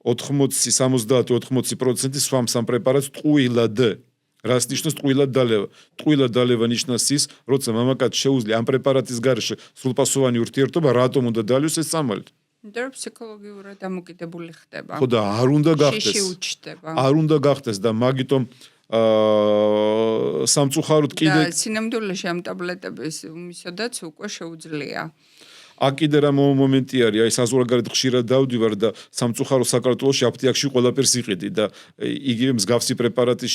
70-80% swams ამ პრეპარატს ტყუილად. რას ნიშნავს ტყუილად დალევა? ტყუილად დალევა ნიშნავს ის, როცა მამაკაცს შეუძლია ამ პრეპარატის გარეშე სრულპასოვანი ურთიერთობა, რატომ უნდა დალევს ეს წამალი? იმიტომ რომ ფსიქოლოგიურად დამოკიდებული ხდება. ხო და არ უნდა გახდეს. შიში უჩდება. არ უნდა გახდეს და მაგიტომ სამწუხაროდ კიდე და სინამდვილეში ამ ტაბლეტების უმისოდაც უკვე შეუძლია. აქ კიდე რა მომენტი არის, აი საზღვარგარეთ ხშირად დავდივარ და სამწუხაროდ საქართველოში აფთიაქში ყველაფერს იყიდი და იგივე მსგავსი პრეპარატის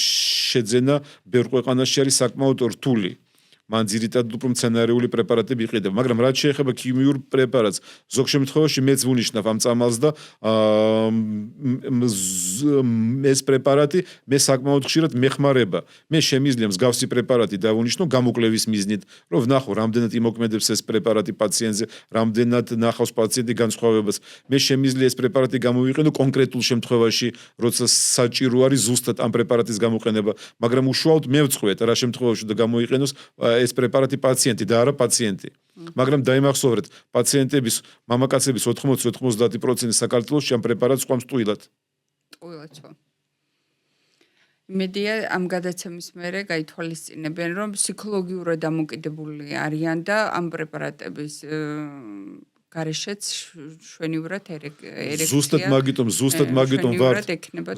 შეძენა ბევრ ქვეყანაში არის საკმაოდ რთული. მან ძირითადად უფრო მცენარეული პრეპარატები იყიდება, მაგრამ რაც შეეხება ქიმიურ პრეპარატს, ზოგ შემთხვევაში მეც ვუნიშნავ ამ წამალს და ეს პრეპარატი მე საკმაოდ ხშირად მეხმარება. მე შემიძლია მსგავსი პრეპარატი დავუნიშნო გამოკვლევის მიზნით, რომ ვნახო რამდენად იმოქმედებს ეს პრეპარატი პაციენტზე, რამდენად ნახავს პაციენტი განსხვავებას. მე შემიძლია ეს პრეპარატი გამოვიყენო კონკრეტულ შემთხვევაში, როცა საჭირო არის ზუსტად ამ პრეპარატის გამოყენება, მაგრამ უშუალოდ მე ვწყვეტ რა შემთხვევაში და გამოიყენოს ეს პრეპარატი პაციენტი და არა პაციენტი. მაგრამ დაიმახსოვრეთ, პაციენტების, მამაკაცების 80-90% საქართველოში ამ პრეპარატს ყავს ტყუილად. ტყუილად ხო. იმედია ამ გადაცემის მერე გაითვალისწინებენ, რომ ფსიქოლოგიურად დამოკიდებული არიან და ამ პრეპარატების გარეშეც შვენივრად ერექცია. ზუსტად მაგიტომ ვარ.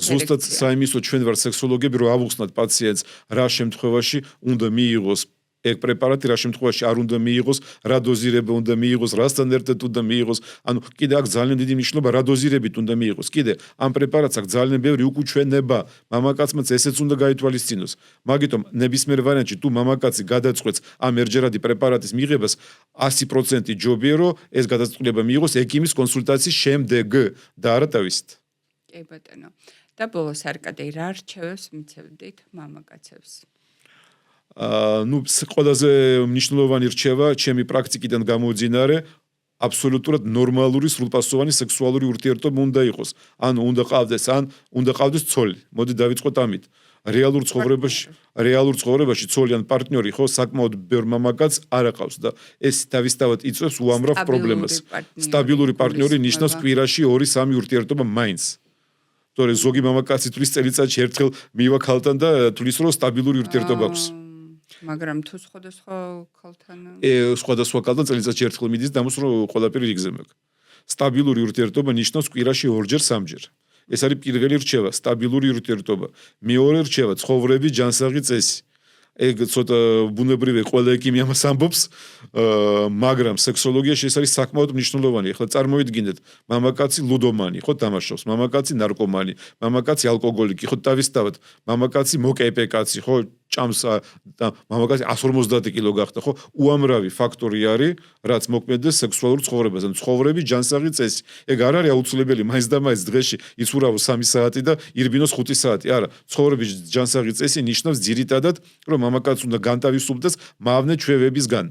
ზუსტად საიმისო ჩვენ ვარ სექსოლოგები, რომ ავუხსნათ პაციენტს რა შემთხვევაში უნდა მიიღოს ეგ პრეპარატი, რა შემთხვევაში არ უნდა მიიღოს, რა დოზირება უნდა მიიღოს, რასთან ერთად უნდა მიიღოს. ანუ კიდე აქ ძალიან დიდი მნიშვნელობა რა დოზირებით უნდა მიიღოს. კიდე ამ პრეპარატს აქ ძალიან ბევრი უკუჩვენება. მამაკაცმაც ესეც უნდა გაითვალისწინოს. მაგიტომ ნებისმიერ ვარიანტში თუ მამაკაცი გადაწყვეტს ამ ერთჯერადი პრეპარატის მიღებას, 100% ჯობია რომ ეს გადაწყვეტილება მიიღოს ექიმის კონსულტაციის შემდეგ და არა თავისით. კი ბატონო. და ბოლოს არკადე რა რჩევებს მიცემდით მამაკაცებს? ყველაზე მნიშვნელოვანი რჩევა ჩემი პრაქტიკიდან გამომდინარე აბსოლუტურად ნორმალური სრულპასოვანი სექსუალური ურთიერთობა უნდა იყოს. ან უნდა ყავდეს ცოლი. მოდი დავიწყოთ ამით. რეალურ ცხოვრებაში ცოლი ან პარტნიორი ხო საკმაოდ ბევრ მამაკაცს არ აყავს და ეს თავისთავად იწვევს უამრავ პრობლემას. სტაბილური პარტნიორი ნიშნავს კვირაში 2-3 ურთიერთობა მაინც. თორე ზოგი მამაკაცი თulis წელიწადში ერთხელ მივა ქალთან და თulis რომ სტაბილური ურთიერთობა აქვს. მაგრამ თუ სხვადასხვა ქალთან სხვადასხვა ქალთან წელიწადში ერთხელ მიდის და ამას რომ ყველაფერი რიგზე მაქვს. სტაბილური ურთიერთობა ნიშნავს კვირაში 2-3 ეს არის პირველი რჩევა, სტაბილური ურთიერთობა. მეორე რჩევა, ცხოვრების ჯანსაღი წესი. ეგ ცოტა ბუნებრივია, ყველა ექიმი ამას ამბობს, მაგრამ სექსოლოგიაში ეს არის საკმაოდ მნიშვნელოვანი. ახლა წარმოიდგინეთ, მამაკაცი ლუდომანი, ხო თამაშობს, მამაკაცი ნარკომანი, მამაკაცი ალკოგოლიკი, ხო თავისთავად, მამაკაცი მოკეპე კაცი, ხო ჭამს და მამაკაცი 150 კილო გახდა, ხო? უამრავი ფაქტორი არის, რაც მოქმედებს სექსუალურ ცხოვრებას, ან ცხოვრების ჯანსაღი წესი. ეგ არ არის აუცილებელი მაინც და მაინც დღეში იცურავოს 3 საათი და ირბინოს 5 საათი. არა, ცხოვრების ჯანსაღი წესი ნიშნავს ძირითადად, რომ მამაკაცს უნდა განთავისუფლდეს მავნე ჩვევებისგან.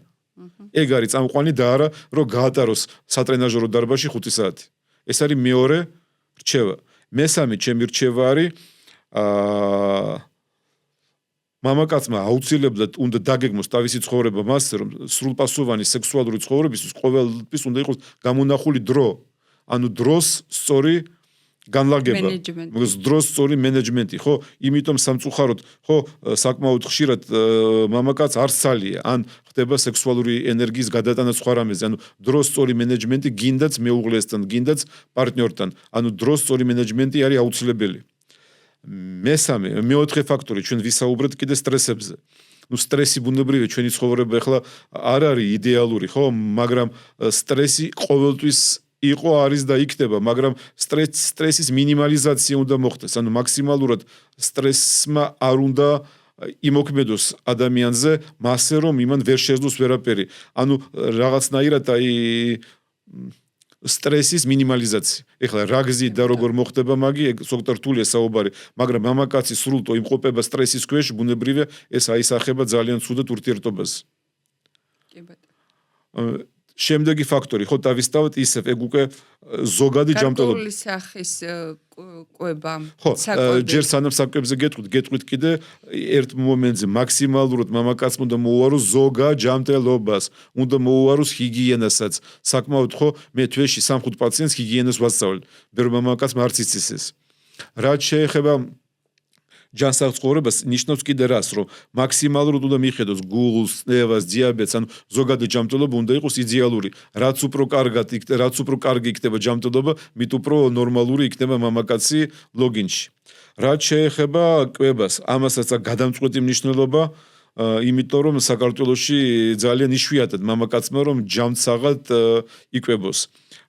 ეგ არის წამყვანი და არა, რომ გაატაროს სატრენაჟერო დარბაზში 5 საათი. ეს არის მეორე რჩევა. მესამე ჩემი რჩევა არის მამაკაცმა აუცილებლად უნდა დაგეგმოს თავისი ცხოვრება მასზე, რომ სრულპასოვანი სექსუალური ცხოვრებისთვის ყოველთვის უნდა იყოს გამონახული დრო. ანუ დროს სწორი განლაგება. დროს სწორი მენეჯმენტი, ხო? იმიტომ სამწუხაროდ, ხო, საკმაოდ ხშირად მამაკაც არ სცალია, ან ხდება სექსუალური ენერგიის გადატანა სხვა რამეზე. ანუ დროს სწორი მენეჯმენტი გინდაც მეუღლესთან, გინდაც პარტნიორთან. ანუ დროს სწორი მენეჯმენტი არის აუცილებელი. მეოთხე ფაქტორი ჩვენ ვისაუბრეთ კიდე სტრესებზე. სტრესი ბუნებრივია ჩვენი ცხოვრება ახლა არ არის იდეალური, ხო, მაგრამ სტრესი ყოველთვის იყო, არის და იქნება, მაგრამ სტრესის მინიმალიზაცია უნდა მოხდეს. ანუ მაქსიმალურად სტრესმა არ უნდა იმოქმედოს ადამიანზე, მასე რომ იმან ვერ შეძლოს ვერაფერი. ანუ რაღაცნაირად სტრესის მინიმალიზაცია. ეხლა რა გზით და როგორ მოხდება მაგი, ეგ ზოგადად რთულია საუბარი, მაგრამ მამაკაცი სრულტო იმყოფება სტრესის ქვეშ, ბუნებრივია ეს აისახება ძალიან ცუდად ურთიერთობაზე. კი ბატონო. შემდეგი ფაქტორი, ხო, თავისთავად ისევ ეგ უკვე ზოგადი ჯანმრთელობა. გარკვეული სახის კვება. ხო, ჯერ სანამ საკვებზე გეტყვით კიდე ერთ მომენტზე მაქსიმალურად მამაკაცმა უნდა მოუაროს ზოგად ჯანმრთელობას, უნდა მოუაროს ჰიგიენასაც. საკმაოდ ხო, მე თვეში 3-5 პაციენტს ჰიგიენას ვასწავლებ. ბევრ მამაკაცმა არც იცის ეს. რაც შეეხება ჯანსაღ ცხოვრებას ნიშნავს კიდე რას, რომ მაქსიმალურად უნდა მიხედოს გულს, წნევას, დიაბეტს, ანუ ზოგადი ჯანმრთელობა უნდა იყოს იდეალური. რაც უფრო კარგი იქნება ჯანმრთელობა, მით უფრო ნორმალური იქნება მამაკაცი ლოგინში. რაც შეეხება კვებას, ამასაც აქვს გადამწყვეტი მნიშვნელობა, იმიტომ რომ საქართველოში ძალიან იშვიათად მამაკაცმა რომ ჯანსაღად იკვებოს.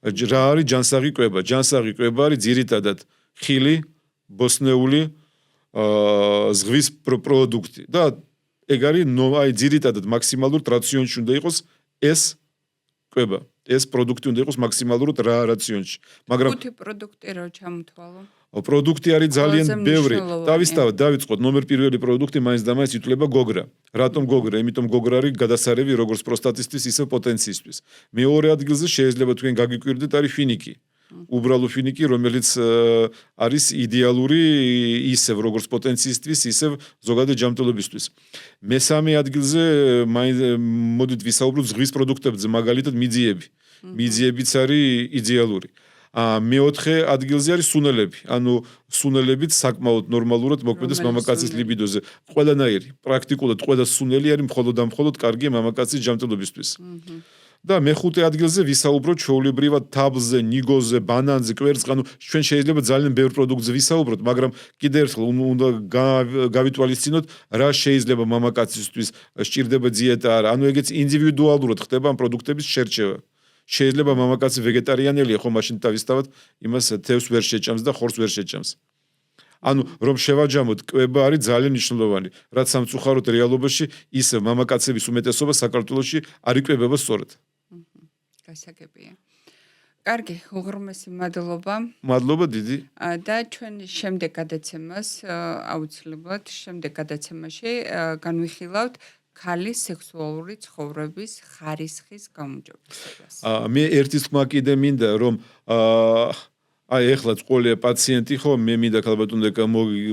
რა არის ჯანსაღი კვება? ჯანსაღი კვება არის ძირითადად ხილი, ბოსნეული ზღვის პროდუქტი და ეგ არის აი ძირითადად მაქსიმალურ რაციონში უნდა იყოს ეს კვება. ეს პროდუქტი უნდა იყოს მაქსიმალურად რა რაციონში. მაგრამ ხუთი პროდუქტი რო ჩამოთვალო. პროდუქტი არის ძალიან ბევრი. მნიშვნელოვანი. დავისწავთ, დავიწყოთ ნომერ პირველი პროდუქტი მაინც და მაინც ითვლება გოგრა. რატომ გოგრა? იმიტომ გოგრა არის გადასარევი როგორც პროსტატისთვის, ისე პოტენციისთვის. მეორე ადგილზე შეიძლება თქვენ გაგიკვირდეთ არის ფინიკი. უბრალო ფინიკი, რომელიც არის იდეალური ისევ როგორც პოტენციისთვის, ისევ ზოგადად ჯანმრთელობისთვის. მესამე ადგილზე მოდით ვისაუბროთ ზღვის პროდუქტებზე, მაგალითად მიძიები. მიძიებიც არის იდეალური. მეოთხე ადგილზე არის სუნელები. ანუ სუნელებიც საკმაოდ ნორმალურად მოქმედებს მამაკაცის ლიბიდოზე. ყველანაირი, პრაქტიკულად ყველა სუნელი არის მხოლოდ და მხოლოდ კარგია მამაკაცის ჯანმრთელობისთვის. და მეხუთე ადგილზე ვისაუბროთ ჩვეულებრივად თაბლზე, ნიგოზე, ბანანზე, კვერცხზე, ჩვენ შეიძლება ძალიან ბევრ პროდუქტზე ვისაუბროთ, მაგრამ კიდევ ერთხელ უნდა გავითვალისწინოთ, რა შეიძლება მამაკაცისთვის სჭირდება დიეტა არა. ანუ ეგეც ინდივიდუალურად ხდება ამ პროდუქტების შერჩევა. შეიძლება მამაკაცი ვეგეტარიანელია, ხო, მაშინ დავისწავთ, იმას თევზს ვერ შეჭამს და ხორცს ვერ შეჭამს. ანუ რომ შევაჯამოთ, კვება არის ძალიან მნიშვნელოვანი, რაც სამწუხაროდ რეალობაში ისე მამაკაცების უმეტესობა საქართველოში არ იკვებება სწორად. გასაგებია. კარგი, უღრმესი მადლობა. მადლობა დიდი. და ჩვენ შემდეგ გადაცემას აუცილებლად შემდეგ გადაცემაში განვიხილავთ ქალის სექსუალური ცხოვრების ხარისხის გამოჯობესებას. მე ერთი თქმა კიდე მინდა რომ აი ეხლა წყვილი პაციენტი ხო მე მინდა ქალბატონო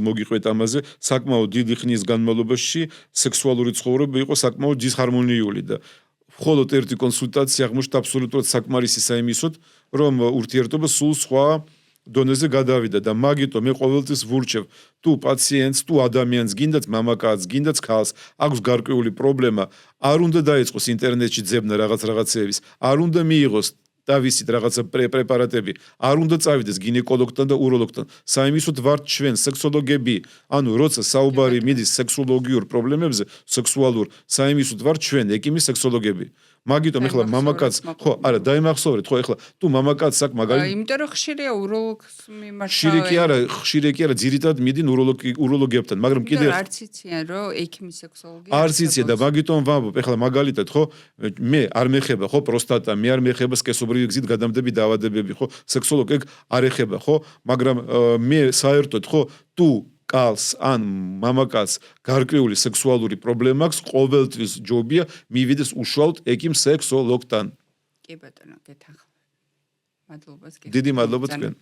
მოგიყვეთ ამაზე საკმაოდ დიდი ხნის განმავლობაში სექსუალური ცხოვრება იყო საკმაოდ დისჰარმონიული და მხოლოდ ერთი კონსულტაცია აღმოჩნდა აბსოლუტურად საკმარისი საიმისოდ რომ ურთიერთობა სულ სხვა დონეზე გადავიდა და მაგიტო მე ყოველთვის ვურჩევ თუ პაციენტს თუ ადამიანს გინდათ მამაკაცს გინდათ ქალს აქვს გარკვეული პრობლემა არ უნდა დაიწყოს ინტერნეტში ძებნა რაღაცეების არ უნდა მიიღოს დავისით რაღაცა პრეპარატები არ უნდა წავიდეს გინეკოლოგთან და უროლოგთან საიმისოდ ვართ ჩვენ სექსოლოგები ანუ როცა საუბარი მიდის სექსოლოგიურ პრობლემებზე სექსუალურ საიმისოდ ვართ ჩვენ ეკიმი სექსოლოგები მაგიტომ ეხლა მამაკაც ხო არა დაიმახსოვრეთ ხო ეხლა თუ მამაკაცს აქვს მაგალითად იმიტომ რომ ხშირია უროლოგს მიმართა ხშირი კი არა ძირითადად მიდინ უროლოგებთან მაგრამ კიდევ არც იციან რომ ეკიმი სექსოლოგი არც იციან და მაგიტომ ვამბობ ეხლა მაგალითად ხო მე არ მეხება ხო პროსტატა მე არ მეხება სქესობრივი გზით გადამდები დაავადებები ხო სექსოლოგი ეგ არ ეხება ხო მაგრამ მე საერთოდ ხო თუ კალს ან მამაკაცს გარკვეული სექსუალური პრობლემა აქვს ყოველთვის ჯობია მივიდეს უშუალოდ ეკიმ სექსოლოგთან კი ბატონო გეთანხმებით მადლობა დიდი მადლობა თქვენ